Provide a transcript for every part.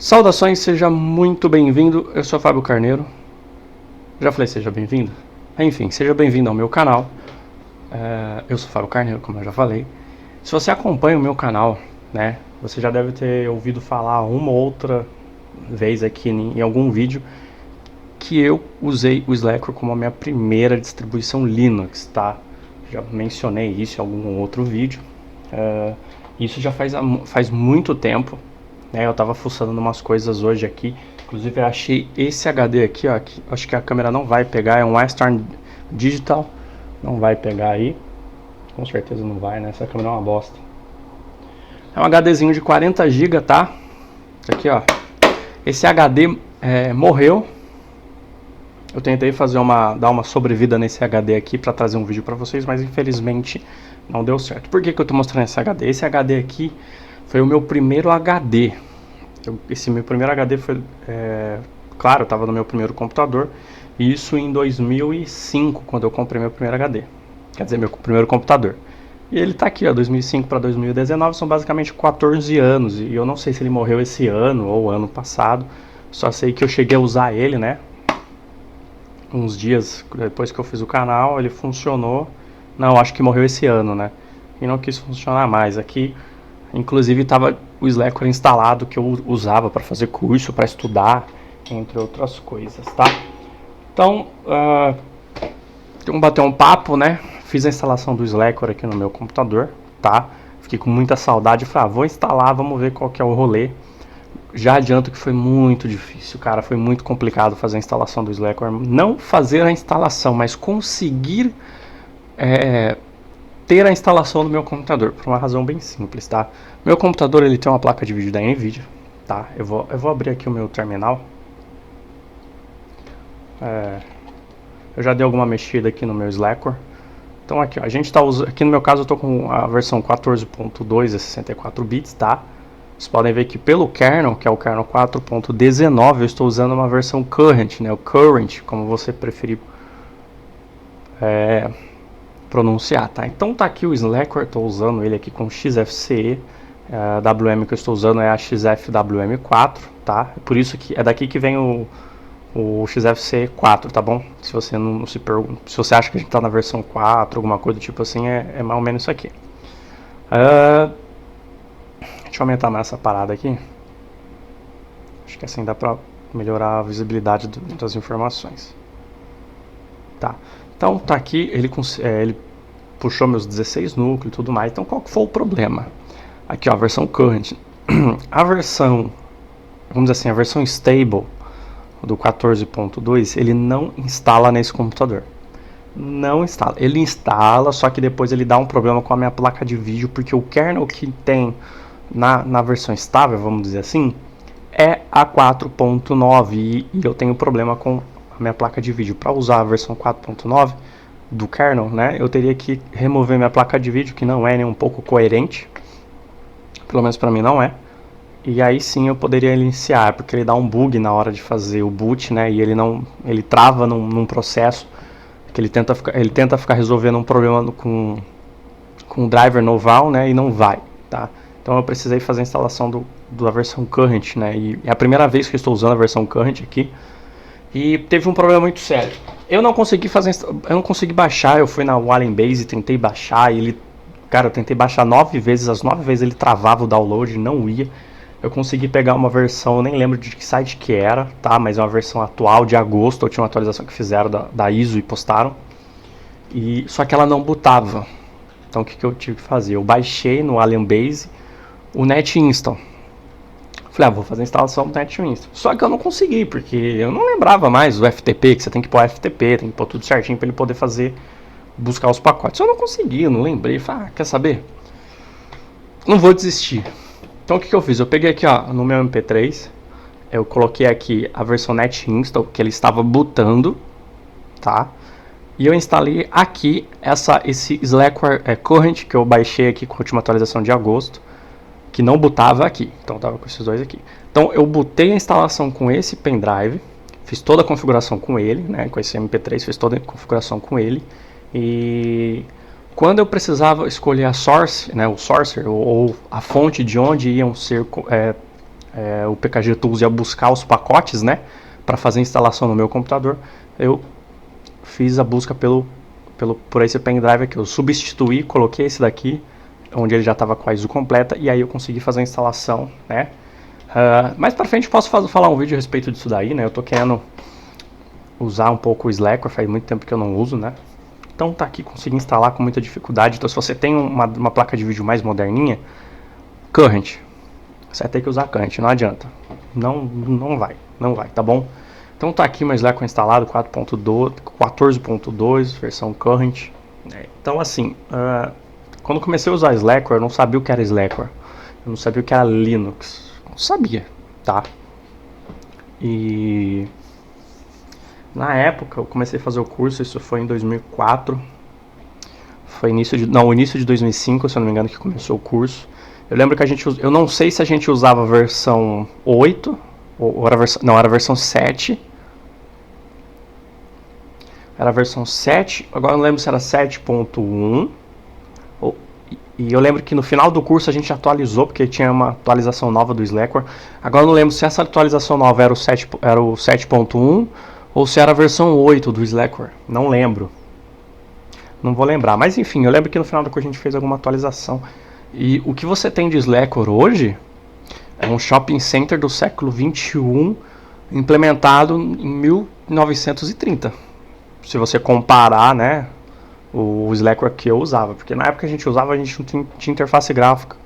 Saudações, seja muito bem-vindo. Eu sou Fábio Carneiro. Já falei seja bem-vindo? Enfim, seja bem-vindo ao meu canal. Eu sou Fábio Carneiro, como eu já falei. Se você acompanha o meu canal, né, você já deve ter ouvido falar uma ou outra vez aqui em algum vídeo que eu usei o Slackware como a minha primeira distribuição Linux, tá? Já mencionei isso em algum outro vídeo. Isso já faz muito tempo. Eu tava fuçando umas coisas hoje aqui. Inclusive eu achei esse HD aqui, ó, que acho que a câmera não vai pegar, é um Western Digital. Não vai pegar aí. Com certeza não vai, né? Essa câmera é uma bosta. É um HDzinho de 40 GB, tá? Isso aqui, ó. Esse HD morreu. Eu tentei dar uma sobrevida nesse HD aqui pra trazer um vídeo pra vocês, mas infelizmente não deu certo. Por que eu tô mostrando esse HD? Esse HD aqui foi o meu primeiro HD. Esse meu primeiro HD foi, claro, estava no meu primeiro computador. E isso em 2005, quando eu comprei meu primeiro HD. Quer dizer, meu primeiro computador. E ele tá aqui, ó, 2005 para 2019, são basicamente 14 anos. E eu não sei se ele morreu esse ano ou ano passado. Só sei que eu cheguei a usar ele, né? Uns dias depois que eu fiz o canal, ele funcionou. Não, acho que morreu esse ano, né? E não quis funcionar mais. Aqui, inclusive, estava o Slackware instalado que eu usava para fazer curso, para estudar, entre outras coisas, tá? Então, vamos bater um papo, né? Fiz a instalação do Slackware aqui no meu computador, tá? Fiquei com muita saudade, falei, vou instalar, vamos ver qual que é o rolê. Já adianto que foi muito difícil, cara, foi muito complicado fazer a instalação do Slackware. Não fazer a instalação, mas conseguir ter a instalação do meu computador, por uma razão bem simples, tá? Meu computador, ele tem uma placa de vídeo da Nvidia, tá? Eu vou abrir aqui o meu terminal. Eu já dei alguma mexida aqui no meu Slackware. Então aqui, ó, a gente tá usando, aqui no meu caso eu tô com a versão 14.2 a 64 bits, tá? Vocês podem ver que pelo kernel, que é o kernel 4.19, eu estou usando uma versão current, né? O current, como você preferir pronunciar, tá? Então tá aqui o Slackware, estou usando ele aqui com XFCE. A WM que eu estou usando é a XFWM4, tá? Por isso que é daqui que vem o XFCE4, tá bom? Se você não se pergunta, se você acha que a gente tá na versão 4, alguma coisa do tipo assim, é mais ou menos isso aqui. Deixa eu aumentar mais essa parada aqui. Acho que assim dá pra melhorar a visibilidade das informações. Tá. Então tá aqui, ele puxou meus 16 núcleos e tudo mais. Então qual que foi o problema? Aqui, ó, a versão current. A versão, vamos dizer assim, a versão stable do 14.2, ele não instala nesse computador. Não instala. Ele instala, só que depois ele dá um problema com a minha placa de vídeo, porque o kernel que tem na versão estável, vamos dizer assim, é a 4.9 e eu tenho problema com a minha placa de vídeo. Para usar a versão 4.9 do kernel, né, eu teria que remover minha placa de vídeo, que não é nem um pouco coerente, pelo menos para mim não é. E aí sim eu poderia iniciar, porque ele dá um bug na hora de fazer o boot, né, e ele trava num processo que ele tenta ficar resolvendo um problema com o driver noval, né, e não vai, tá? Então eu precisei fazer a instalação da versão current, né? E é a primeira vez que eu estou usando a versão current aqui. E teve um problema muito sério. Eu não consegui baixar. Eu fui na Wallenbase e tentei baixar. Cara, eu tentei baixar 9 vezes. As 9 vezes ele travava o download, não ia. Eu consegui pegar uma versão, eu nem lembro de que site que era, tá? Mas é uma versão atual de agosto. Eu tinha uma atualização que fizeram da ISO e postaram. Só que ela não bootava. Então o que eu tive que fazer? Eu baixei no Wallenbase o NetInstall. Falei, vou fazer a instalação do NetInstall. Só que eu não consegui, porque eu não lembrava mais do FTP, que você tem que pôr FTP, tem que pôr tudo certinho para ele poder buscar os pacotes. Eu não consegui, eu não lembrei. Falei, quer saber? Não vou desistir. Então o que eu fiz? Eu peguei aqui, ó, no meu MP3, eu coloquei aqui a versão NetInstall, que ele estava bootando, tá? E eu instalei aqui esse Slackware Current, que eu baixei aqui com a última atualização de agosto, que não bootava aqui, então tava com esses dois aqui. Então eu bootei a instalação com esse pendrive, fiz toda a configuração com ele, né, com esse MP3, fiz toda a configuração com ele, e quando eu precisava escolher a source, né, o sourcer, ou a fonte de onde iam ser o PKG Tools ia buscar os pacotes, né, para fazer a instalação no meu computador, eu fiz a busca por esse pendrive aqui. Eu substituí, coloquei esse daqui, onde ele já estava com a ISO completa, e aí eu consegui fazer a instalação, né. Mais pra frente posso falar um vídeo a respeito disso daí, né, eu tô querendo usar um pouco o Slackware, faz muito tempo que eu não uso, né. Então tá aqui, consegui instalar com muita dificuldade. Então se você tem uma placa de vídeo mais moderninha, Current, você vai ter que usar Current, não adianta, não vai, tá bom? Então tá aqui meu Slackware instalado, 14.2, versão Current. Então assim, quando comecei a usar Slackware, eu não sabia o que era Slackware, eu não sabia o que era Linux, não sabia, tá? E na época eu comecei a fazer o curso, isso foi em 2004, foi início de 2005, se eu não me engano, que começou o curso. Eu lembro que eu não sei se a gente usava a versão 8, ou era a versão 7. Era a versão 7, agora eu não lembro se era 7.1. E eu lembro que no final do curso a gente atualizou, porque tinha uma atualização nova do Slackware. Agora eu não lembro se essa atualização nova era o 7.1 ou se era a versão 8 do Slackware. Não lembro. Não vou lembrar. Mas enfim, eu lembro que no final do curso a gente fez alguma atualização. E o que você tem de Slackware hoje é um shopping center do século 21 implementado em 1930. Se você comparar, né, o Slackware que eu usava. Porque na época que a gente usava, a gente não tinha interface gráfica.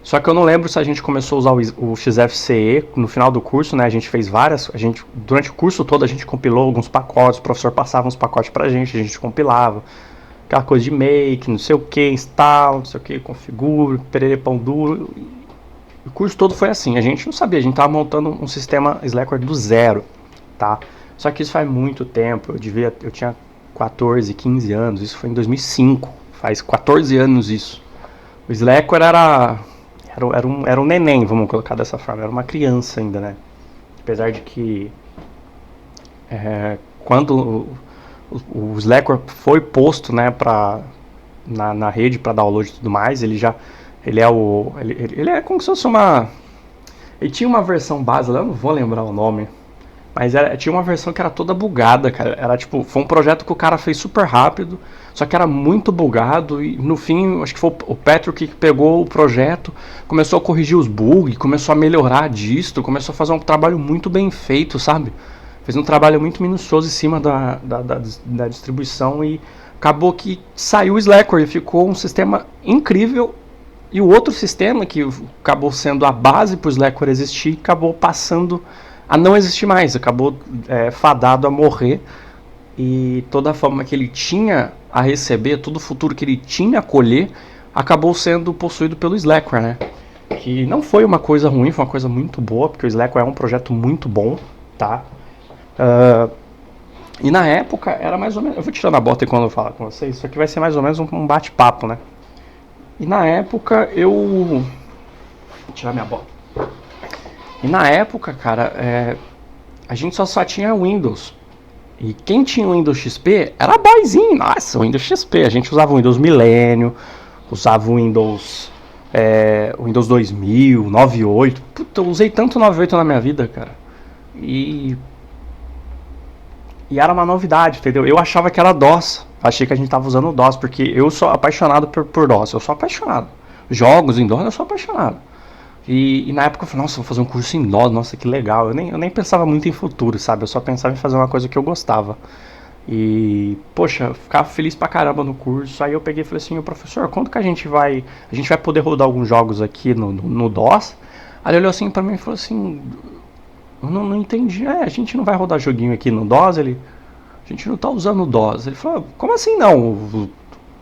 Só que eu não lembro se a gente começou a usar o XFCE no final do curso, né? A gente fez várias, durante o curso todo a gente compilou alguns pacotes, o professor passava uns pacotes pra gente, a gente compilava. Aquela coisa de make, não sei o que, instala, não sei o que, configura, perere pão duro. O curso todo foi assim, a gente não sabia, a gente tava montando um sistema Slackware do zero, tá? Só que isso faz muito tempo, eu tinha 14, 15 anos, isso foi em 2005, faz 14 anos isso. O Slackware era um neném, vamos colocar dessa forma, era uma criança ainda, né? Apesar de que quando o Slackware foi posto, né, na rede para download e tudo mais, ele é como se fosse ele tinha uma versão base, eu não vou lembrar o nome, mas tinha uma versão que era toda bugada, cara. Foi um projeto que o cara fez super rápido, só que era muito bugado. E no fim, acho que foi o Patrick que pegou o projeto, começou a corrigir os bugs, começou a melhorar disto, começou a fazer um trabalho muito bem feito, sabe? Fez um trabalho muito minucioso em cima da distribuição e acabou que saiu o Slackware e ficou um sistema incrível. E o outro sistema que acabou sendo a base para o Slackware existir, acabou passando a não existir mais, acabou fadado a morrer, e toda a forma que ele tinha a receber, todo o futuro que ele tinha a colher, acabou sendo possuído pelo Slackware, né? Que não foi uma coisa ruim, foi uma coisa muito boa, porque o Slackware é um projeto muito bom, tá? E na época era mais ou menos, eu vou tirando a bota aí quando eu falar com vocês, isso aqui vai ser mais ou menos um bate-papo, né? E na época vou tirar minha bota. E na época, cara, a gente só tinha Windows. E quem tinha o Windows XP era boyzinho. Nossa, o Windows XP. A gente usava o Windows Millennium, usava o Windows 2000, 98. Puta, eu usei tanto 98 na minha vida, cara. E era uma novidade, entendeu? Eu achava que era DOS. Achei que a gente tava usando o DOS, porque eu sou apaixonado por DOS. Eu sou apaixonado. Jogos em DOS, eu sou apaixonado. E na época eu falei, nossa, vou fazer um curso em DOS, nossa, que legal. Eu nem pensava muito em futuro, sabe? Eu só pensava em fazer uma coisa que eu gostava. E, poxa, eu ficava feliz pra caramba no curso. Aí eu peguei e falei assim, professor, quando que a gente vai poder rodar alguns jogos aqui no DOS? Aí ele olhou assim pra mim e falou assim, eu não entendi. A gente não vai rodar joguinho aqui no DOS? A gente não tá usando o DOS. Ele falou, como assim não? O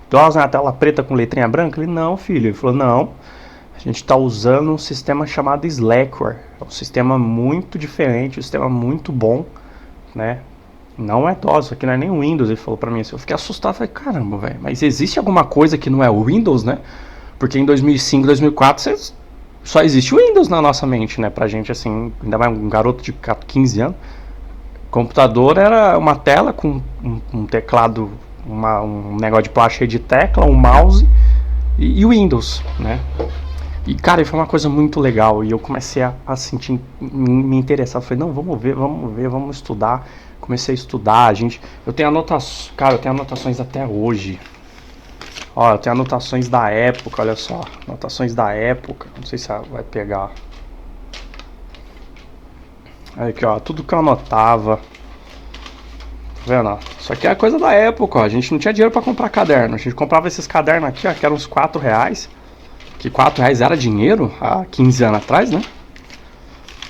DOS é uma tela preta com letrinha branca? Ele, não, filho. Ele falou, não. A gente está usando um sistema chamado Slackware. É um sistema muito diferente, um sistema muito bom, né? Não é DOS, isso aqui não é nem Windows, ele falou pra mim assim. Eu fiquei assustado, falei, caramba, velho, mas existe alguma coisa que não é o Windows, né? Porque em 2005, 2004, só existe o Windows na nossa mente, né? Pra gente, assim, ainda mais um garoto de 15 anos. O computador era uma tela com um teclado, um negócio de plástico de tecla, um mouse e o Windows, né? E, cara, foi uma coisa muito legal. E eu comecei a sentir, me interessar. Eu falei, não, vamos ver, vamos estudar. Comecei a estudar, eu tenho anotações, cara, eu tenho anotações até hoje. Ó, eu tenho anotações da época, olha só. Anotações da época. Não sei se vai pegar. Aqui, ó, tudo que eu anotava. Tá vendo, ó? Isso aqui é coisa da época, ó. A gente não tinha dinheiro pra comprar caderno. A gente comprava esses cadernos aqui, ó, que eram uns R$4. Que R$4 era dinheiro há 15 anos atrás, né?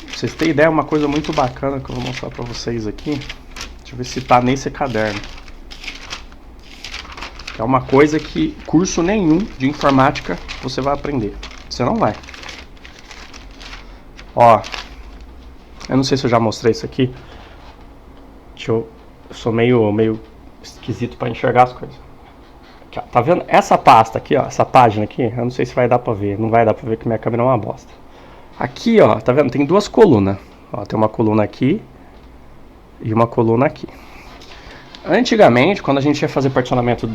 Pra vocês terem ideia, uma coisa muito bacana que eu vou mostrar pra vocês aqui. Deixa eu ver se tá nesse caderno. É uma coisa que curso nenhum de informática você vai aprender. Você não vai. Ó, eu não sei se eu já mostrei isso aqui. Eu sou meio esquisito pra enxergar as coisas. Aqui, ó, tá vendo essa pasta aqui, ó, essa página aqui? Eu não sei se vai dar pra ver. Não vai dar pra ver porque minha câmera é uma bosta. Aqui, ó, tá vendo? Tem duas colunas. Ó, tem uma coluna aqui e uma coluna aqui. Antigamente, quando a gente ia fazer particionamento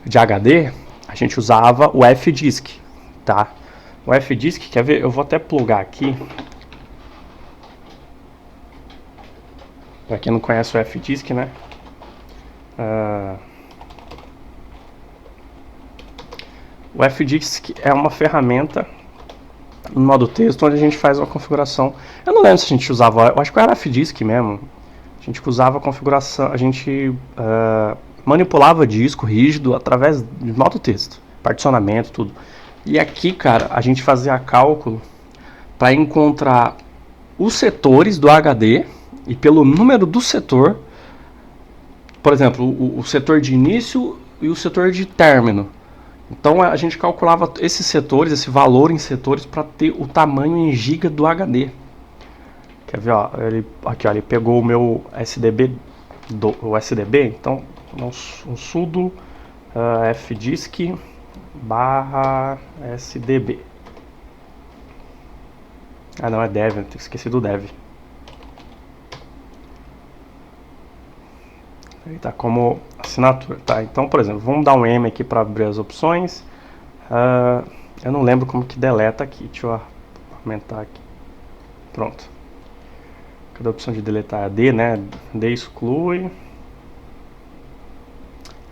de HD, a gente usava o F-Disk, tá? O F-Disk, quer ver? Eu vou até plugar aqui. Pra quem não conhece o F-Disk, né? O F-Disk é uma ferramenta no modo texto onde a gente faz uma configuração. Eu não lembro se a gente usava, eu acho que era F-Disk mesmo. A gente usava a configuração, a gente manipulava disco rígido através de modo texto, particionamento, tudo. E aqui, cara, a gente fazia cálculo para encontrar os setores do HD e pelo número do setor, por exemplo, o setor de início e o setor de término. Então a gente calculava esses setores, esse valor em setores para ter o tamanho em giga do HD. Quer ver, ó, aqui, ó, ele pegou o meu SDB, então um sudo fdisk /sdb. Ah, não, é dev, esqueci do dev. Ele tá como assinatura, tá? Então, por exemplo, vamos dar um M aqui para abrir as opções. Eu não lembro como que deleta aqui, deixa eu aumentar aqui. Pronto. Cadê a opção de deletar? A D, né? D exclui.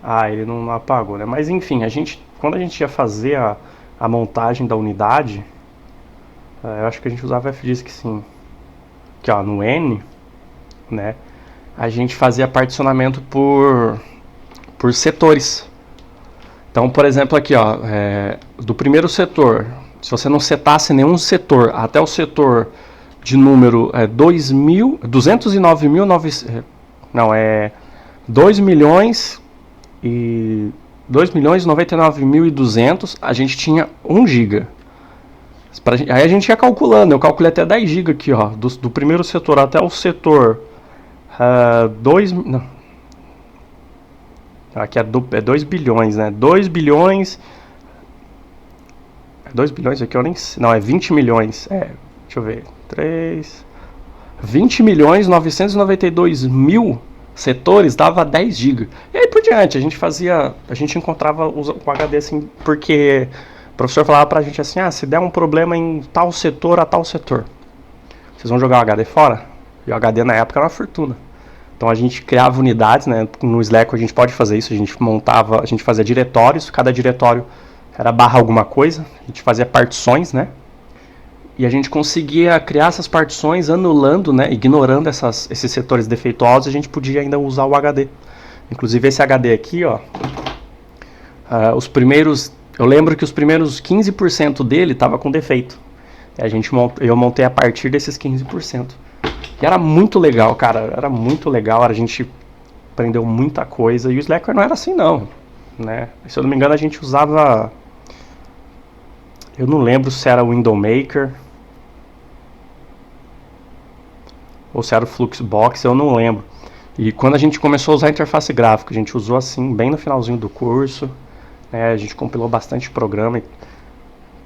Ah, ele não apagou, né? Mas enfim, quando a gente ia fazer a montagem da unidade, eu acho que a gente usava Fdisk sim. Aqui, ó, no N, né? A gente fazia particionamento por setores. Então, por exemplo, aqui, ó, do primeiro setor, se você não setasse nenhum setor até o setor de número 2.099.200, a gente tinha 1 GB. Aí a gente ia calculando, eu calculei até 10 GB aqui, ó, do primeiro setor até o setor 2 bilhões, né? 2 bilhões. 2 bilhões aqui eu nem sei. Não, é 20 milhões. Deixa eu ver. 20 milhões 992 mil setores dava 10 GB. E aí por diante, a gente encontrava o HD assim, porque o professor falava pra gente assim: se der um problema em tal setor a tal setor, vocês vão jogar o HD fora? E o HD na época era uma fortuna. Então a gente criava unidades, né? No Slack a gente pode fazer isso, a gente fazia diretórios, cada diretório era barra alguma coisa, a gente fazia partições, né? E a gente conseguia criar essas partições anulando, né, ignorando esses setores defeituosos, a gente podia ainda usar o HD. Inclusive esse HD aqui, ó, eu lembro que os primeiros 15% dele estava com defeito. Eu montei a partir desses 15%. E era muito legal, cara, a gente aprendeu muita coisa, e o Slackware não era assim não, né? Se eu não me engano a gente usava, eu não lembro se era o Window Maker ou se era o Fluxbox, eu não lembro. E quando a gente começou a usar a interface gráfica, a gente usou assim, bem no finalzinho do curso, né? A gente compilou bastante programa,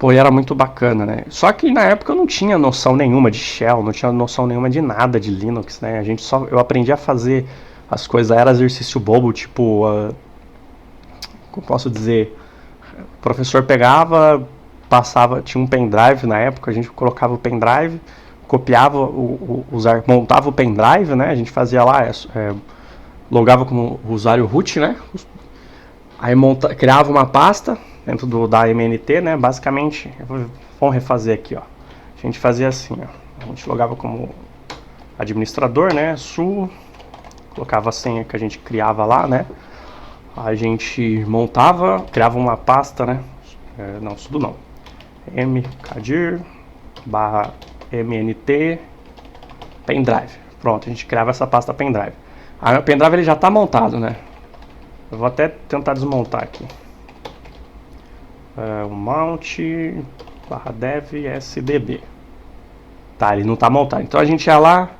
e era muito bacana, né? Só que na época eu não tinha noção nenhuma de Shell, não tinha noção nenhuma de nada de Linux, né? Eu aprendi a fazer as coisas, era exercício bobo, tipo, como posso dizer, o professor pegava, passava, tinha um pendrive na época, a gente colocava o pendrive, copiava montava o pendrive, né? A gente fazia lá, logava como usuário root, né? Aí criava uma pasta dentro da MNT, né? Basicamente, vamos refazer aqui, ó. A gente fazia assim, ó. A gente logava como administrador, né? Colocava a senha que a gente criava lá, né? A gente criava uma pasta, né? Não, sudo não. mkdir /mnt pendrive. Pronto, a gente criava essa pasta pendrive. Aí o pendrive ele já está montado, né? Eu vou até tentar desmontar aqui. O mount /dev sdb. Tá, ele não está montado. Então a gente ia lá,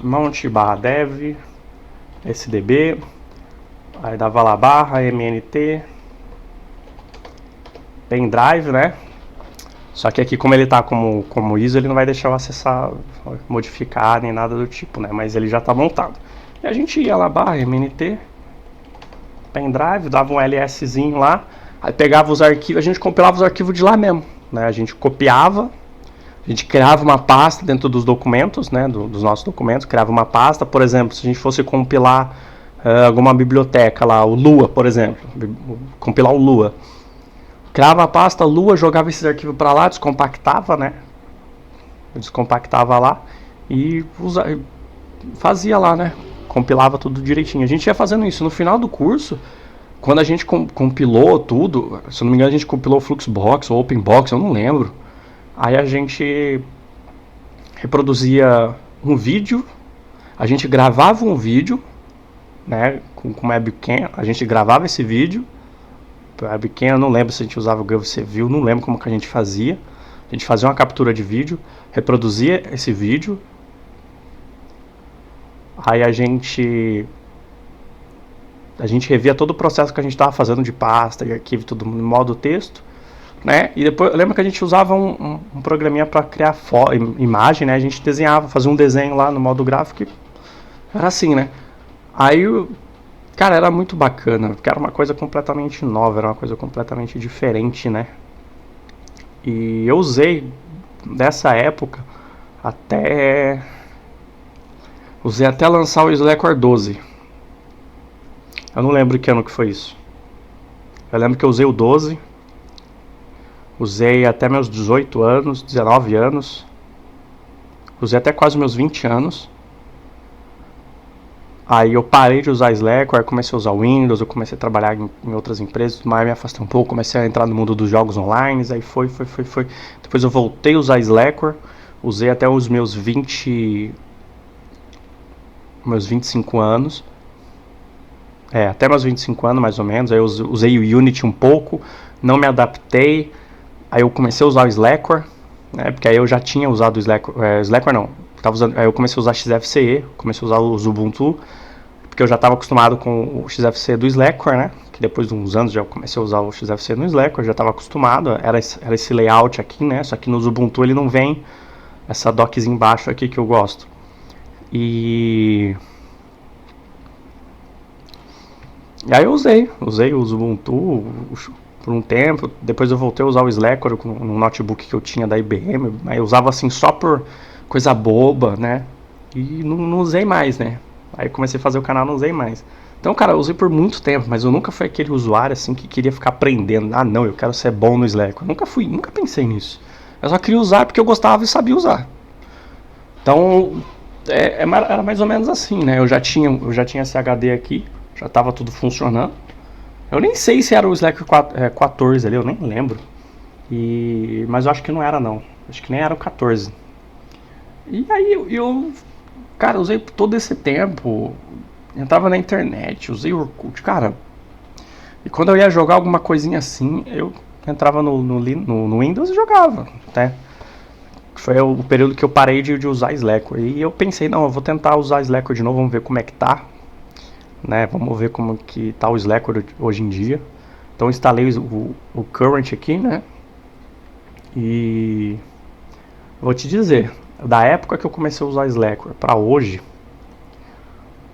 mount /dev sdb, aí dava lá /mnt pendrive, né? Só que aqui, como ele tá como ISO, ele não vai deixar eu acessar, modificar, nem nada do tipo, né? Mas ele já tá montado. E a gente ia lá, /mnt pendrive, dava um lszinho lá, aí pegava os arquivos, a gente compilava os arquivos de lá mesmo, né? A gente copiava, a gente criava uma pasta dentro dos documentos, né? Dos nossos documentos, criava uma pasta, por exemplo, se a gente fosse compilar alguma biblioteca lá, o Lua, por exemplo, compilar o Lua. Criava a pasta Lua, jogava esses arquivos para lá, descompactava, né? Descompactava lá e fazia lá, né? Compilava tudo direitinho. A gente ia fazendo isso. No final do curso, quando a gente compilou tudo, se eu não me engano, a gente compilou o Fluxbox ou OpenBox, eu não lembro. Aí a gente reproduzia um vídeo, a gente gravava um vídeo, né? Com webcam, a gente gravava esse vídeo. Webcam, eu não lembro se a gente usava o GovCView, não lembro como que a gente fazia. A gente fazia uma captura de vídeo, reproduzia esse vídeo. Aí a gente revia todo o processo que a gente estava fazendo de pasta, de arquivo, tudo no modo texto, né? E depois eu lembro que a gente usava um programinha para criar imagem, né? A gente desenhava, fazia um desenho lá no modo gráfico, era assim, né? Aí cara, era muito bacana, porque era uma coisa completamente nova, era uma coisa completamente diferente, né? E eu usei dessa época usei até lançar o Slackware 12. Eu não lembro que ano que foi isso. Eu lembro que eu usei o 12. Usei até meus 18 anos, 19 anos. Usei até quase meus 20 anos. Aí eu parei de usar Slackware, comecei a usar Windows, eu comecei a trabalhar em outras empresas, mas me afastei um pouco, comecei a entrar no mundo dos jogos online, aí foi. Depois eu voltei a usar Slackware, usei até os meus 25 anos. Até meus 25 anos mais ou menos, aí eu usei o Unity um pouco, não me adaptei, aí eu comecei a usar o Slackware, né, porque aí eu já tinha usado o Slackware não, aí eu comecei a usar XFCE, comecei a usar o Ubuntu, porque eu já estava acostumado com o XFCE do Slackware, né, que depois de uns anos já comecei a usar o XFCE no Slackware, já estava acostumado, era esse layout aqui, né, só que no Ubuntu ele não vem essa doczinha embaixo aqui que eu gosto. E aí eu usei o Ubuntu por um tempo, depois eu voltei a usar o Slackware no notebook que eu tinha da IBM, mas eu usava assim só por coisa boba, né? E não usei mais, né? Aí comecei a fazer o canal, não usei mais. Então, cara, eu usei por muito tempo, mas eu nunca fui aquele usuário assim que queria ficar aprendendo. Ah, não, eu quero ser bom no Slackware. Nunca pensei nisso. Eu só queria usar porque eu gostava e sabia usar. Então, era mais ou menos assim, né? Eu já tinha esse HD aqui, já estava tudo funcionando. Eu nem sei se era o Slackware 14 ali, eu nem lembro. Mas eu acho que não era não. Acho que nem era o 14. E aí cara, usei todo esse tempo. Entrava na internet, usei o Orkut, cara. E quando eu ia jogar alguma coisinha assim, eu entrava no Windows e jogava, né? Foi o período que eu parei de usar Slackware. E eu pensei, não, eu vou tentar usar Slackware de novo, vamos ver como é que tá. Né, vamos ver como que tá o Slackware hoje em dia. Então eu instalei o Current aqui, né? E vou te dizer, da época que eu comecei a usar Slackware para hoje,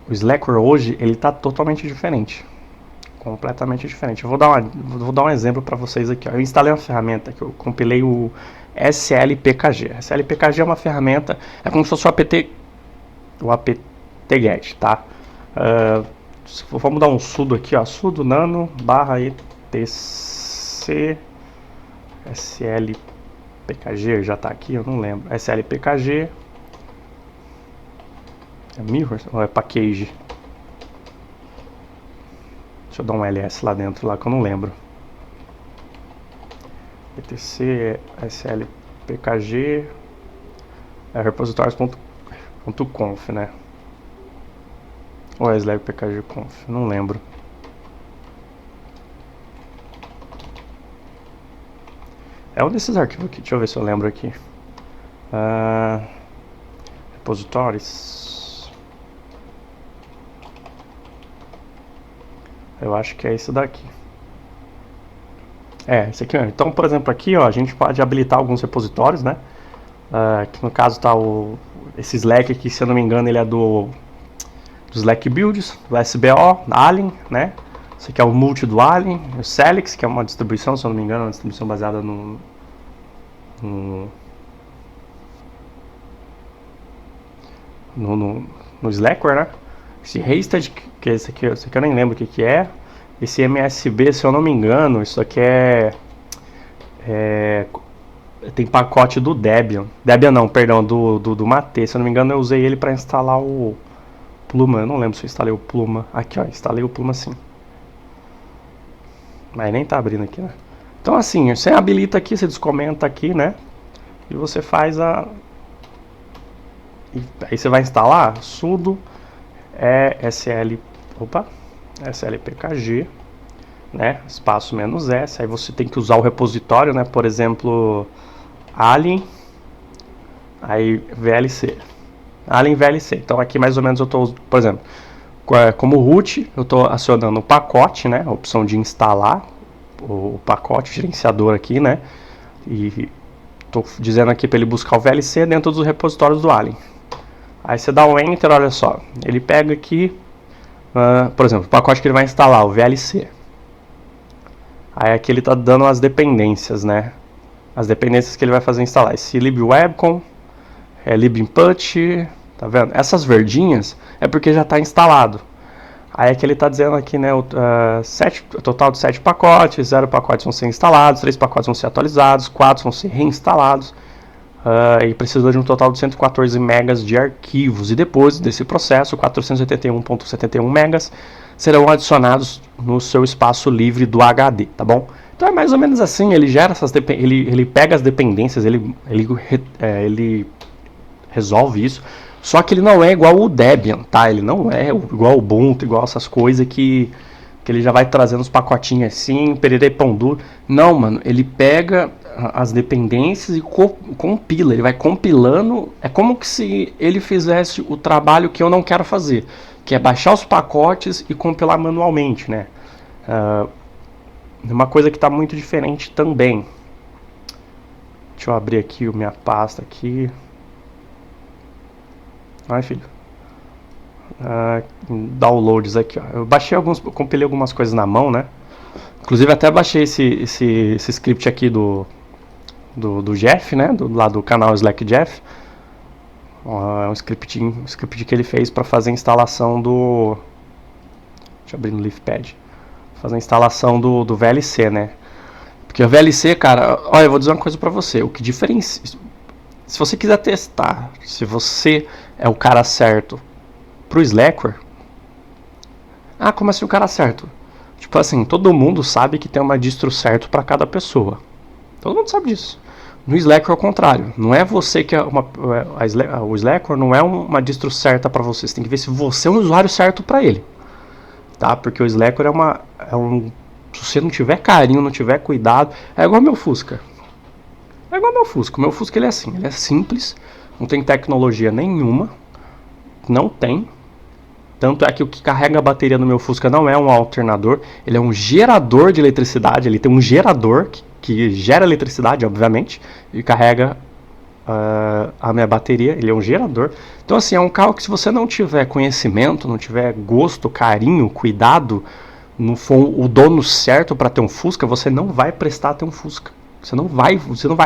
o Slackware hoje ele tá totalmente diferente. Completamente diferente. Eu vou dar um exemplo para vocês aqui. Ó. Eu instalei uma ferramenta que eu compilei o SLPKG. SLPKG é uma ferramenta, é como se fosse o apt-get, tá? Vamos dar um sudo aqui, ó, sudo nano /etc slpkg, já tá aqui, eu não lembro. slpkg é mirror ou é package? Deixa eu dar um ls lá dentro lá que eu não lembro. etc slpkg é repositórios.conf, né? Ou é slpkg.conf, não lembro. É um desses arquivos aqui, deixa eu ver se eu lembro aqui. Repositórios. Eu acho que é esse daqui. É, esse aqui mesmo. Então, por exemplo, aqui ó, a gente pode habilitar alguns repositórios, né? Que no caso tá esse Slack aqui, se eu não me engano, ele é do Slack Builds, do SBO, Alien, né? Esse aqui é o Multi do Alien, o Celix, que é uma distribuição, se eu não me engano, uma distribuição baseada no Slackware, né? Esse Hasted, que esse aqui eu nem lembro o que é. Esse MSB, se eu não me engano, isso aqui tem pacote do Debian. Debian não, perdão, do Mate. Se eu não me engano, eu usei ele para instalar o Pluma. Eu não lembro se eu instalei o Pluma. Aqui, ó, instalei o Pluma sim. Mas nem tá abrindo aqui, né? Então assim, você habilita aqui, você descomenta aqui, né? E você faz aí você vai instalar sudo slpkg, né? Espaço -s. Aí você tem que usar o repositório, né? Por exemplo, alien, aí vlc. Alien vlc. Então aqui mais ou menos eu estou, por exemplo, como root, eu estou acionando o pacote, né? A opção de instalar o pacote gerenciador aqui, né? E estou dizendo aqui para ele buscar o VLC dentro dos repositórios do Alien. Aí você dá um Enter, olha só. Ele pega aqui, por exemplo, o pacote que ele vai instalar, o VLC. Aí aqui ele está dando as dependências, né? As dependências que ele vai fazer instalar. Esse libwebcon, libinput, tá vendo? Essas verdinhas é porque já está instalado. Aí aqui ele está dizendo aqui, né, total de 7 pacotes, 0 pacotes vão ser instalados, 3 pacotes vão ser atualizados, 4 vão ser reinstalados, e precisa de um total de 114 megas de arquivos. E depois desse processo, 481.71 megas serão adicionados no seu espaço livre do HD, tá bom? Então é mais ou menos assim, ele gera ele pega as dependências, ele resolve isso. Só que ele não é igual o Debian, tá? Ele não é igual o Ubuntu, igual essas coisas que ele já vai trazendo os pacotinhos assim, pererê pão duro. Não, mano, ele pega as dependências e compila. Ele vai compilando. É como se ele fizesse o trabalho que eu não quero fazer, que é baixar os pacotes e compilar manualmente, né? Uma coisa que está muito diferente também. Deixa eu abrir aqui a minha pasta aqui. Ai, filho. Downloads aqui, ó. Eu baixei compilei algumas coisas na mão, né? Inclusive até baixei esse script aqui do Jeff, né? Lá do canal Slack Jeff. É um script que ele fez para fazer a instalação do... Deixa eu abrir no Leafpad. Fazer a instalação do VLC, né? Porque o VLC, cara... Olha, eu vou dizer uma coisa pra você. O que diferencia... Se você quiser testar se você é o cara certo pro Slackware... como assim o cara certo? Tipo assim, todo mundo sabe que tem uma distro certo para cada pessoa. Todo mundo sabe disso. No Slackware é o contrário. Não é você que é o Slackware não é uma distro certa para você. Você tem que ver se você é um usuário certo para ele. Tá? Porque o Slackware se você não tiver carinho, não tiver cuidado... É igual meu Fusca. É igual meu Fusca. O meu Fusca ele é assim. Ele é simples. Não tem tecnologia nenhuma. Não tem. Tanto é que o que carrega a bateria no meu Fusca não é um alternador. Ele é um gerador de eletricidade. Ele tem um gerador que gera eletricidade, obviamente. E carrega a minha bateria. Ele é um gerador. Então assim, é um carro que se você não tiver conhecimento, não tiver gosto, carinho, cuidado não for o dono certo para ter um Fusca, você não vai prestar a ter um Fusca. Você não vai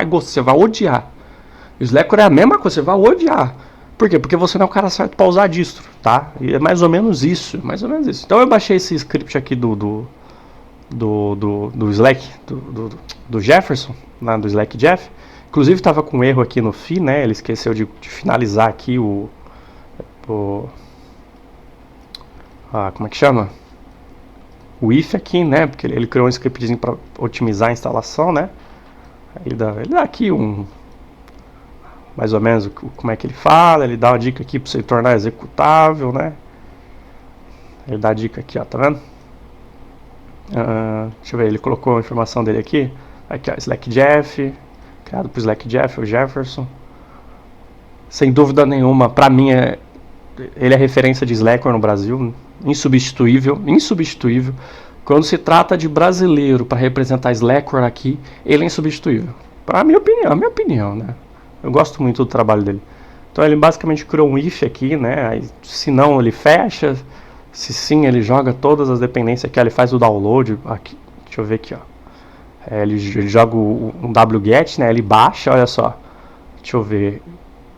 gostar, você vai odiar. O Slackware é a mesma coisa, você vai odiar. Por quê? Porque você não é o cara certo para usar distro, tá? E é mais ou menos isso, Então eu baixei esse script aqui do Slack, do Jefferson, lá do Slack Jeff. Inclusive estava com um erro aqui no fim, né? Ele esqueceu de finalizar aqui como é que chama? O if aqui, né? Porque ele criou um scriptzinho para otimizar a instalação, né? Ele dá aqui mais ou menos como é que ele fala, ele dá uma dica aqui para você tornar executável, né? Ele dá a dica aqui, ó, tá vendo? Deixa eu ver, ele colocou a informação dele aqui. Aqui, ó, Slack Jeff, criado por Slack Jeff, o Jefferson. Sem dúvida nenhuma, pra mim, ele é referência de Slackware no Brasil, insubstituível. Quando se trata de brasileiro para representar Slackware aqui, ele é insubstituível. Pra minha opinião, né? Eu gosto muito do trabalho dele. Então ele basicamente criou um if aqui, né? Aí, se não, ele fecha. Se sim, ele joga todas as dependências aqui. Ele faz o download. Aqui, deixa eu ver aqui, ó. Ele joga um wget, né? Ele baixa, olha só. Deixa eu ver.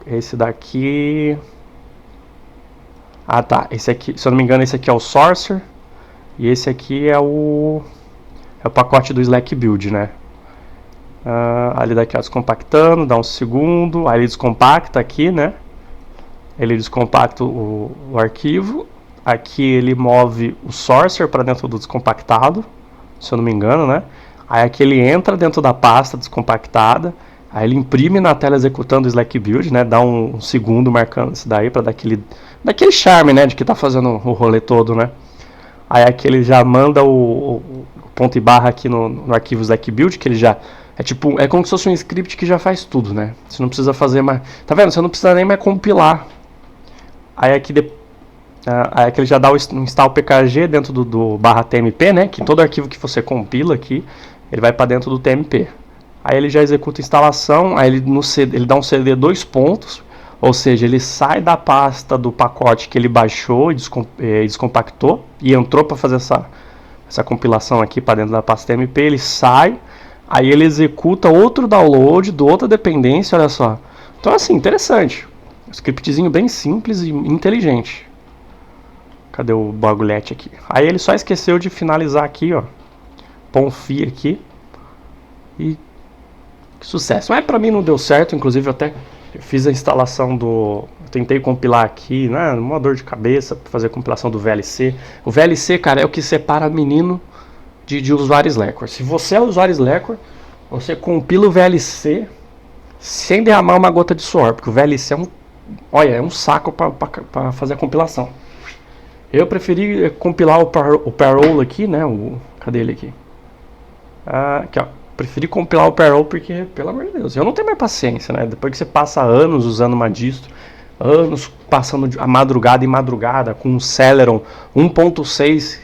Esse daqui... Ah, tá. Esse aqui, se eu não me engano, esse aqui é o Sourcer. E esse aqui é o pacote do Slack Build, né? Ali daqui, ó, descompactando, dá um segundo. Aí ele descompacta aqui, né? Ele descompacta o arquivo. Aqui ele move o Sourcer para dentro do descompactado, se eu não me engano, né? Aí aqui ele entra dentro da pasta descompactada. Aí ele imprime na tela executando o Slack Build, né? Dá um segundo marcando isso daí para dar daquele charme, né? De que tá fazendo o rolê todo, né? Aí aqui ele já manda o ponto e barra aqui no arquivo Slack Build, que ele já... É como se fosse um script que já faz tudo, né? Você não precisa fazer mais... Tá vendo? Você não precisa nem mais compilar. Aí aqui ele já dá o install pkg dentro do /tmp, né? Que todo arquivo que você compila aqui, ele vai para dentro do tmp. Aí ele já executa a instalação, aí ele dá um cd 2 pontos, ou seja, ele sai da pasta do pacote que ele baixou e descompactou e entrou para fazer essa compilação aqui para dentro da pasta tmp, ele sai, aí ele executa outro download de outra dependência, olha só. Então assim, interessante. Um scriptzinho bem simples e inteligente. Cadê o bagulhete aqui? Aí ele só esqueceu de finalizar aqui, ó. Ponfi aqui. E que sucesso. Mas pra mim não deu certo, inclusive eu até fiz a instalação eu tentei compilar aqui, né? Uma dor de cabeça pra fazer a compilação do VLC. O VLC, cara, é o que separa menino de usuário Slackware. Se você é usuário Slackware, você compila o VLC sem derramar uma gota de suor, porque o VLC é um saco pra fazer a compilação. Eu preferi compilar o parole aqui, né? Cadê ele aqui? Aqui, ó. Preferi compilar o parole porque, pelo amor de Deus, eu não tenho mais paciência, né? Depois que você passa anos usando uma distro, anos passando a madrugada e madrugada com um Celeron 1.6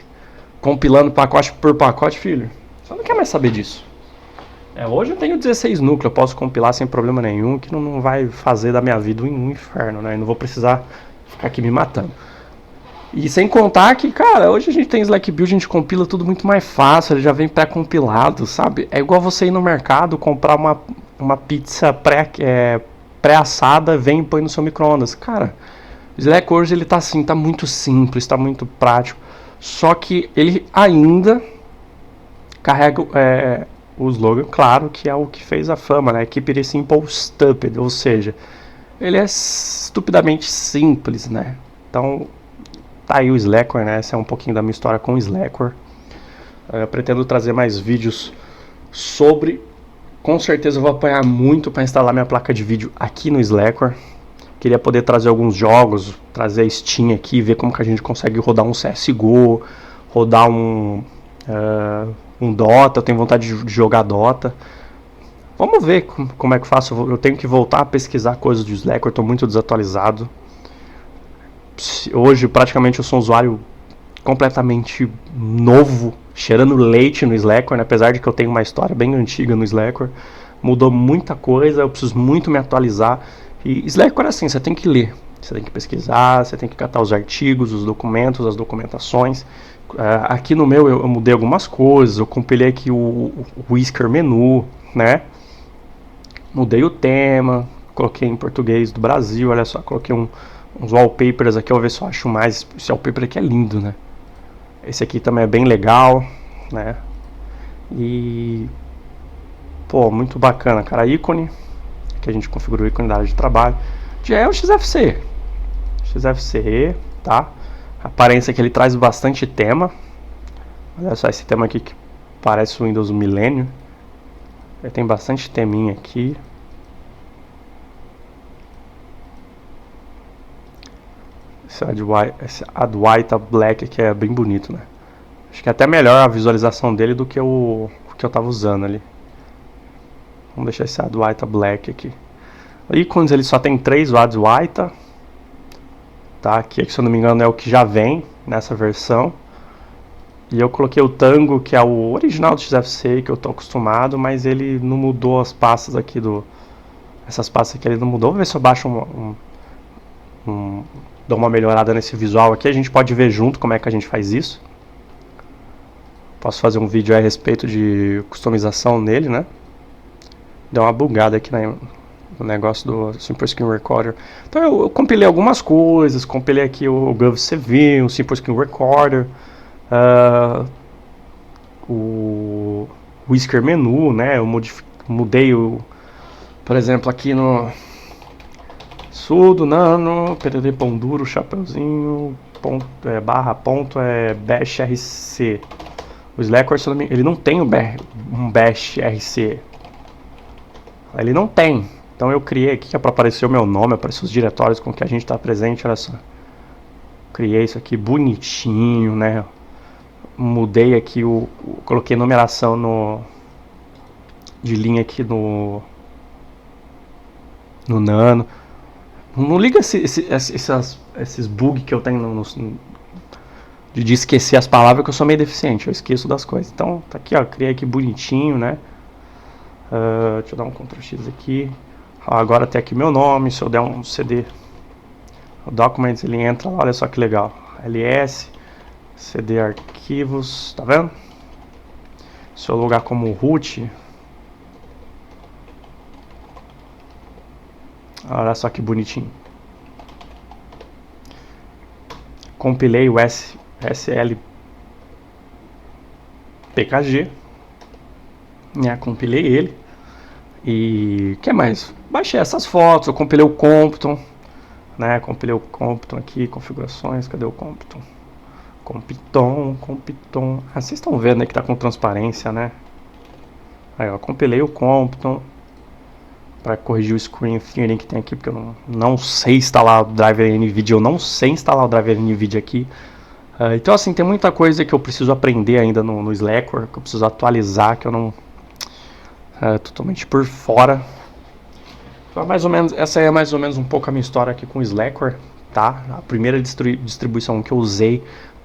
compilando pacote por pacote, filho, você não quer mais saber disso. Hoje eu tenho 16 núcleos, eu posso compilar sem problema nenhum, que não vai fazer da minha vida um inferno, né? Eu não vou precisar ficar aqui me matando. E sem contar que, cara, hoje a gente tem Slack Build, a gente compila tudo muito mais fácil, ele já vem pré-compilado, sabe? É igual você ir no mercado, comprar uma pizza pré-assada, vem e põe no seu micro-ondas. Cara, o Slack hoje ele tá assim, tá muito simples, tá muito prático, só que ele ainda carrega o slogan, claro, que é o que fez a fama, né? Keep it simple, stupid, ou seja, ele é estupidamente simples, né? Então... tá aí o Slackware, né? Essa é um pouquinho da minha história com o Slackware. Eu pretendo trazer mais vídeos sobre. Com certeza eu vou apanhar muito para instalar minha placa de vídeo aqui no Slackware. Queria poder trazer alguns jogos, trazer a Steam aqui, ver como que a gente consegue rodar um CSGO, rodar um Dota. Eu tenho vontade de jogar Dota. Vamos ver como é que eu faço. Eu tenho que voltar a pesquisar coisas do Slackware, estou muito desatualizado. Hoje praticamente eu sou um usuário completamente novo, cheirando leite no Slackware, né? Apesar de que eu tenho uma história bem antiga no Slackware, mudou muita coisa, eu preciso muito me atualizar. E Slackware é assim, você tem que ler, você tem que pesquisar, você tem que catar os artigos, os documentos, as documentações, Aqui no meu eu mudei algumas coisas, eu compilei aqui o Whisker menu, né? Mudei o tema, coloquei em português do Brasil, olha só, coloquei uns wallpapers aqui, eu vou ver se eu acho mais. Esse wallpaper aqui é lindo, né? Esse aqui também é bem legal, né? E pô, muito bacana, cara. Ícone, que a gente configurou o ícone da área de trabalho. Já é o XFC. XFCE, tá? A aparência que ele traz bastante tema. Olha só esse tema aqui que parece o Windows Millennium. Ele tem bastante teminha aqui. Esse Adwaita Black aqui é bem bonito, né? Acho que é até melhor a visualização dele do que o que eu tava usando ali. Vamos deixar esse Adwaita Black aqui. Ícones ele só tem 3, o Adwaita. Tá? Aqui, se eu não me engano, é o que já vem nessa versão. E eu coloquei o Tango, que é o original do XFCE, que eu tô acostumado, mas ele não mudou as pastas aqui do... Essas pastas aqui ele não mudou. Vou ver se eu baixo dou uma melhorada nesse visual aqui. A gente pode ver junto como é que a gente faz isso. Posso fazer um vídeo a respeito de customização nele, né? Deu uma bugada aqui no negócio do Simple Screen Recorder. Então eu compilei algumas coisas, compilei aqui o GovCV, o Simple Screen Recorder, o Whisker menu, né? Eu mudei por exemplo, aqui no sudo, nano, pdd pão duro, chapeuzinho, ponto, barra ponto, bash rc. O Slackware, ele não tem um bash rc. Ele não tem. Então eu criei aqui, que é para aparecer o meu nome, aparecer os diretórios com que a gente está presente, olha só. Criei isso aqui bonitinho, né? Mudei aqui, coloquei numeração de linha aqui no nano. Não liga esses bugs que eu tenho de esquecer as palavras, que eu sou meio deficiente, eu esqueço das coisas. Então tá aqui, ó, criei aqui bonitinho, né? Deixa eu dar um Ctrl X aqui. Agora tem aqui meu nome. Se eu der um CD o Documents, ele entra lá, olha só que legal. ls cd arquivos, tá vendo? Se eu logar como root, olha só que bonitinho. Compilei o slpkg, né? Compilei ele. E o que mais? Baixei essas fotos, eu compilei o Compton, né? Compilei o Compton aqui, configurações, cadê o Compton? Compton. Ah, vocês estão vendo aí que tá com transparência, né? Aí, ó, compilei o Compton para corrigir o screen threading que tem aqui, porque eu não sei instalar o driver NVIDIA, eu não sei instalar o driver NVIDIA aqui. Então, assim, tem muita coisa que eu preciso aprender ainda no Slackware, que eu preciso atualizar, que eu não... totalmente por fora. Então, mais ou menos, essa é mais ou menos um pouco a minha história aqui com o Slackware, tá? A primeira distribuição que eu usei,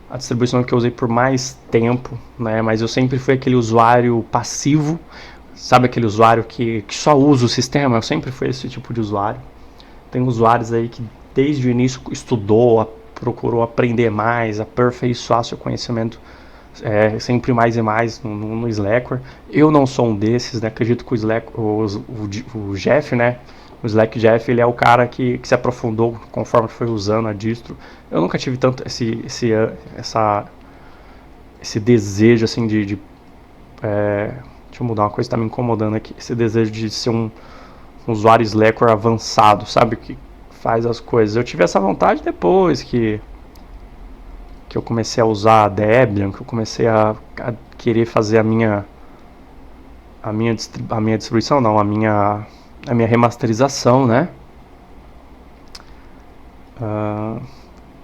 a distribuição que eu usei por mais tempo, né? Mas eu sempre fui aquele usuário passivo, sabe, aquele usuário que só usa o sistema. Eu sempre fui esse tipo de usuário. Tem usuários aí que desde o início estudou, procurou aprender mais, aperfeiçoar seu conhecimento sempre mais e mais no Slackware. Eu não sou um desses, né? Acredito que o Jeff, né? O Slack Jeff, ele é o cara que se aprofundou conforme foi usando a distro. Eu nunca tive tanto esse desejo assim deixa eu mudar uma coisa que está me incomodando aqui. Esse desejo de ser um usuário Slackware avançado, sabe? Que faz as coisas. Eu tive essa vontade depois que eu comecei a usar a Debian, que eu comecei a querer fazer a minha distribuição, não, a minha remasterização, né?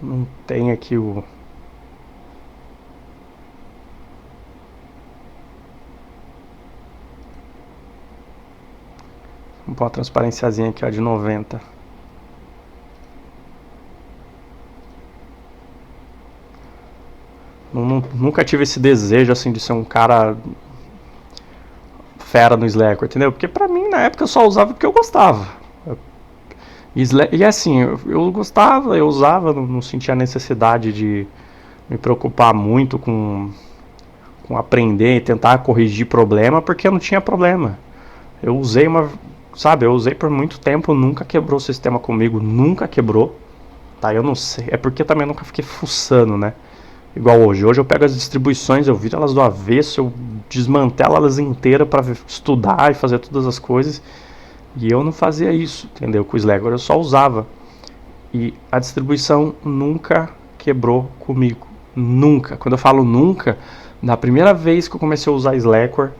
Não tem aqui o... Vamos pôr uma transparênciazinha aqui, ó, de 90. Nunca tive esse desejo assim de ser um cara fera no Slackware, entendeu? Porque pra mim na época eu só usava porque eu gostava. E assim, eu gostava, eu usava, não sentia necessidade de me preocupar muito com aprender e tentar corrigir problema, porque eu não tinha problema. Eu usei eu usei por muito tempo, nunca quebrou o sistema comigo, nunca quebrou. Tá, eu não sei, é porque também eu nunca fiquei fuçando, né? Igual hoje. Hoje eu pego as distribuições, eu viro elas do avesso, eu desmantelo elas inteiras para estudar e fazer todas as coisas. E eu não fazia isso, entendeu? Com o Slackware eu só usava. E a distribuição nunca quebrou comigo. Nunca. Quando eu falo nunca, na primeira vez que eu comecei a usar Slackware,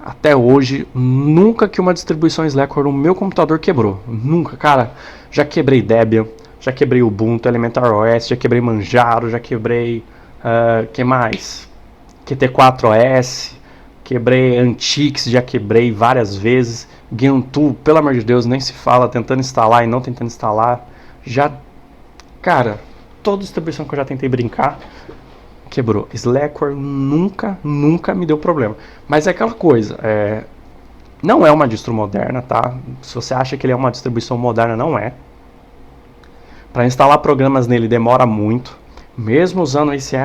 até hoje, nunca que uma distribuição Slackware no meu computador quebrou. Nunca, cara. Já quebrei Debian, já quebrei Ubuntu, Elementor OS, já quebrei Manjaro, já quebrei... que mais? Qt4 OS, quebrei Antix, já quebrei várias vezes. Gentoo, pelo amor de Deus, nem se fala, tentando instalar e não tentando instalar. Já, cara, toda distribuição que eu já tentei brincar, quebrou. Slackware nunca me deu problema. Mas é aquela coisa, não é uma distro moderna, tá? Se você acha que ele é uma distribuição moderna, não é. Para instalar programas nele demora muito. Mesmo usando esse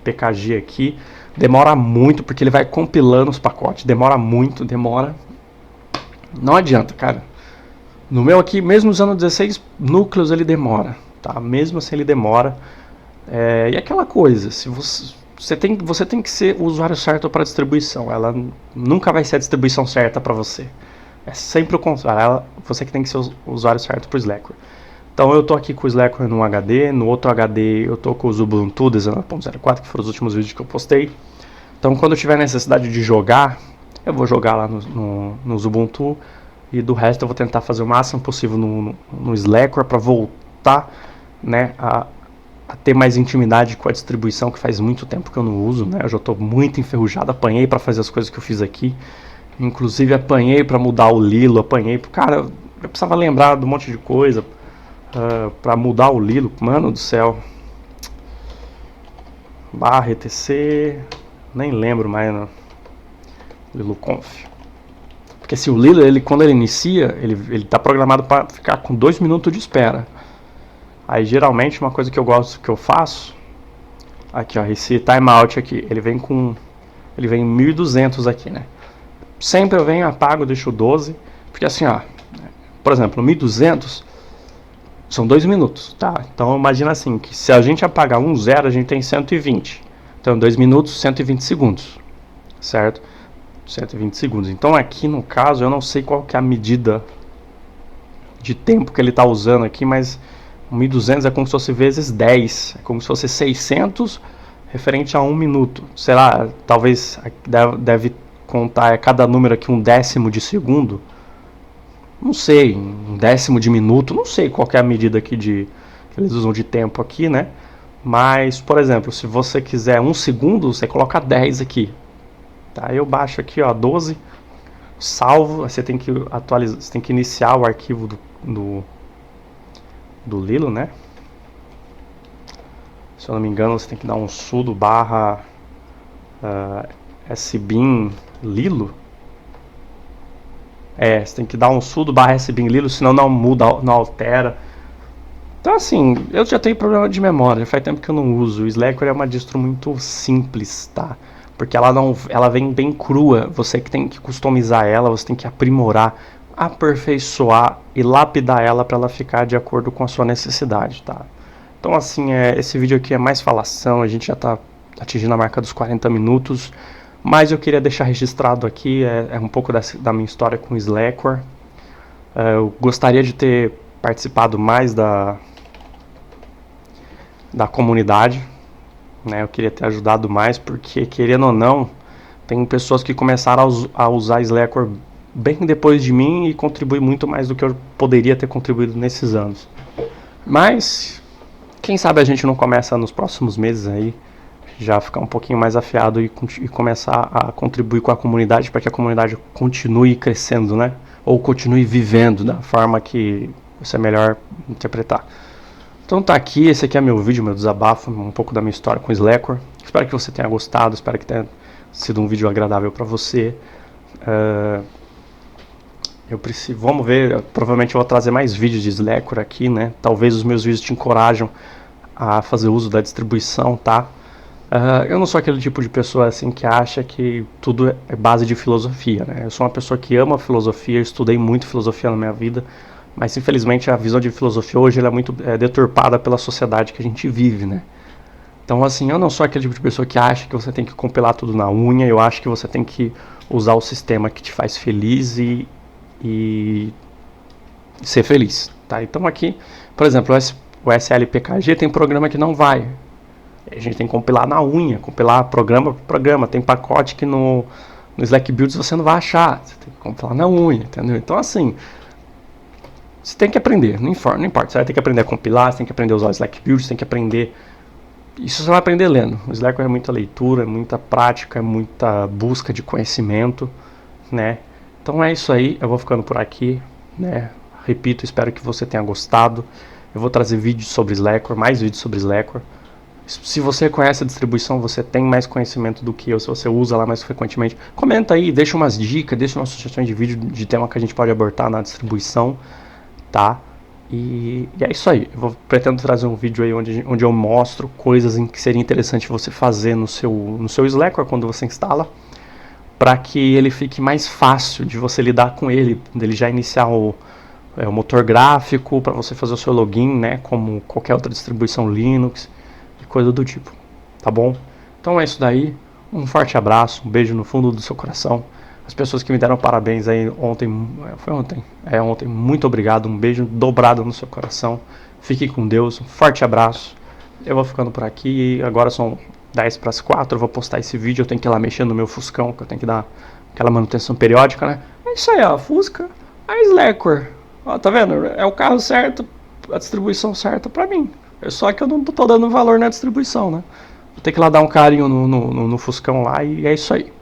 PKG aqui, demora muito, porque ele vai compilando os pacotes. Demora muito, demora. Não adianta, cara. No meu aqui, mesmo usando 16 núcleos, ele demora, tá? Mesmo assim ele demora. E aquela coisa, se você tem que ser o usuário certo para a distribuição. Ela nunca vai ser a distribuição certa para você. É sempre o contrário. Você que tem que ser o usuário certo para o Slackware. Então eu tô aqui com o Slackware num HD, no outro HD eu tô com o Ubuntu 19.04, que foram os últimos vídeos que eu postei. Então quando eu tiver necessidade de jogar, eu vou jogar lá no Ubuntu, e do resto eu vou tentar fazer o máximo possível no Slackware para voltar, né, a ter mais intimidade com a distribuição, que faz muito tempo que eu não uso, né? Eu já estou muito enferrujado, apanhei para fazer as coisas que eu fiz aqui. Inclusive apanhei para mudar o Lilo, cara, eu precisava lembrar de um monte de coisa. Para mudar o Lilo, mano do céu. Barra etc. Nem lembro mais, não. Lilo conf. Porque se o Lilo, quando ele inicia, ele tá programado para ficar com 2 minutos de espera. Aí geralmente uma coisa que eu faço, aqui ó, esse timeout aqui, ele vem 1200 aqui, né? Sempre eu venho, apago, deixo 12, porque assim ó, por exemplo, no 1200 são 2 minutos, tá? Então imagina assim, que se a gente apagar 0, a gente tem 120. Então 2 minutos, 120 segundos, certo? 120 segundos. Então aqui no caso, eu não sei qual que é a medida de tempo que ele está usando aqui, mas 1200 é como se fosse vezes 10. É como se fosse 600 referente a 1 minuto. Sei lá, talvez deve contar cada número aqui 1/10 de segundo. Não sei, 1/10 de minuto, não sei qual que é a medida aqui que eles usam de tempo aqui, né? Mas, por exemplo, se você quiser 1 segundo, você coloca 10 aqui. Tá? Eu baixo aqui, ó, 12, salvo, você tem que atualizar, você tem que iniciar o arquivo do Lilo, né? Se eu não me engano, você tem que dar um sudo barra sbin Lilo. Você tem que dar um sudo barra sbin Lilo, senão não muda, não altera. Então assim, eu já tenho problema de memória, faz tempo que eu não uso. O Slackware é uma distro muito simples, tá? Porque ela vem bem crua, você que tem que customizar ela, você tem que aprimorar, aperfeiçoar e lapidar ela para ela ficar de acordo com a sua necessidade, tá? Então assim, esse vídeo aqui é mais falação, a gente já está atingindo a marca dos 40 minutos, mas eu queria deixar registrado aqui, um pouco da minha história com o Slackware. Eu gostaria de ter participado mais da comunidade, né? Eu queria ter ajudado mais, porque querendo ou não, tem pessoas que começaram a usar Slackware bem depois de mim e contribui muito mais do que eu poderia ter contribuído nesses anos. Mas quem sabe a gente não começa nos próximos meses aí já ficar um pouquinho mais afiado e começar a contribuir com a comunidade para que a comunidade continue crescendo, né? Ou continue vivendo da forma que você melhor interpretar. Então tá aqui, esse aqui é meu vídeo, meu desabafo, um pouco da minha história com o Slackware. Espero que você tenha gostado, espero que tenha sido um vídeo agradável para você. Vamos ver, provavelmente eu vou trazer mais vídeos de Slackware aqui, né? Talvez os meus vídeos te encorajam a fazer uso da distribuição, tá? Eu não sou aquele tipo de pessoa assim que acha que tudo é base de filosofia, né? Eu sou uma pessoa que ama filosofia, estudei muito filosofia na minha vida, mas infelizmente a visão de filosofia hoje ela é muito deturpada pela sociedade que a gente vive, né? Então assim, eu não sou aquele tipo de pessoa que acha que você tem que compilar tudo na unha, eu acho que você tem que usar o sistema que te faz feliz e ser feliz, tá? Então aqui, por exemplo, o SLPKG tem programa que não vai. A gente tem que compilar na unha, compilar programa por programa. Tem pacote que no Slack Builds você não vai achar. Você tem que compilar na unha, entendeu? Então, assim, você tem que aprender, não importa. Você vai ter que aprender a compilar, você tem que aprender a usar o Slack Builds, você tem que aprender... Isso você vai aprender lendo. O Slack é muita leitura, é muita prática, é muita busca de conhecimento, né? Então é isso aí, eu vou ficando por aqui, né? Repito, espero que você tenha gostado. Eu vou trazer vídeos sobre Slackware, mais vídeos sobre Slackware. Se você conhece a distribuição, você tem mais conhecimento do que eu, se você usa lá mais frequentemente, comenta aí, deixa umas dicas, deixa umas sugestões de vídeo de tema que a gente pode abordar na distribuição, tá? E é isso aí, pretendo trazer um vídeo aí onde eu mostro coisas que seria interessante você fazer no seu Slackware quando você instala, para que ele fique mais fácil de você lidar com ele, dele já iniciar o motor gráfico, para você fazer o seu login, né, como qualquer outra distribuição Linux, coisa do tipo, tá bom? Então é isso daí, um forte abraço, um beijo no fundo do seu coração. As pessoas que me deram parabéns aí ontem, ontem, muito obrigado, um beijo dobrado no seu coração. Fique com Deus, um forte abraço. Eu vou ficando por aqui, agora são 10 para as 4, eu vou postar esse vídeo, eu tenho que ir lá mexendo no meu Fuscão, que eu tenho que dar aquela manutenção periódica, né? É isso aí, ó, Fusca, a Slackware, ó, tá vendo? É o carro certo, a distribuição certa pra mim. Só que eu não tô dando valor na distribuição, né? Vou ter que ir lá dar um carinho no Fuscão lá e é isso aí.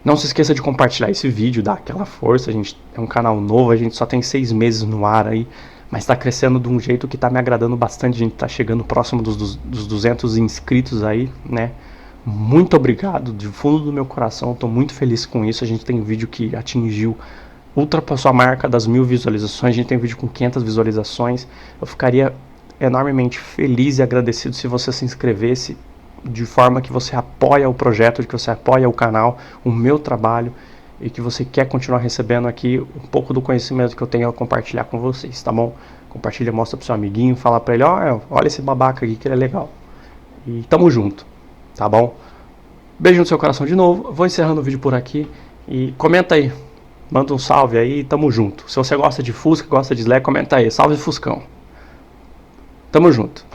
Não se esqueça de compartilhar esse vídeo, dar aquela força. A gente é um canal novo, a gente só tem 6 meses no ar aí, mas tá crescendo de um jeito que tá me agradando bastante. A gente tá chegando próximo dos 200 inscritos aí, né? Muito obrigado, de fundo do meu coração, tô muito feliz com isso. A gente tem vídeo que ultrapassou a marca das 1000 visualizações, a gente tem vídeo com 500 visualizações. Eu ficaria enormemente feliz e agradecido se você se inscrevesse, de forma que você apoia o projeto, que você apoia o canal, o meu trabalho, e que você quer continuar recebendo aqui um pouco do conhecimento que eu tenho a compartilhar com vocês, tá bom? Compartilha, mostra pro seu amiguinho, fala pra ele, olha esse babaca aqui que ele é legal. E tamo junto, tá bom? Beijo no seu coração de novo, vou encerrando o vídeo por aqui, e comenta aí, manda um salve aí, tamo junto. Se você gosta de Fusca, gosta de Slack, comenta aí, salve Fuscão. Tamo junto.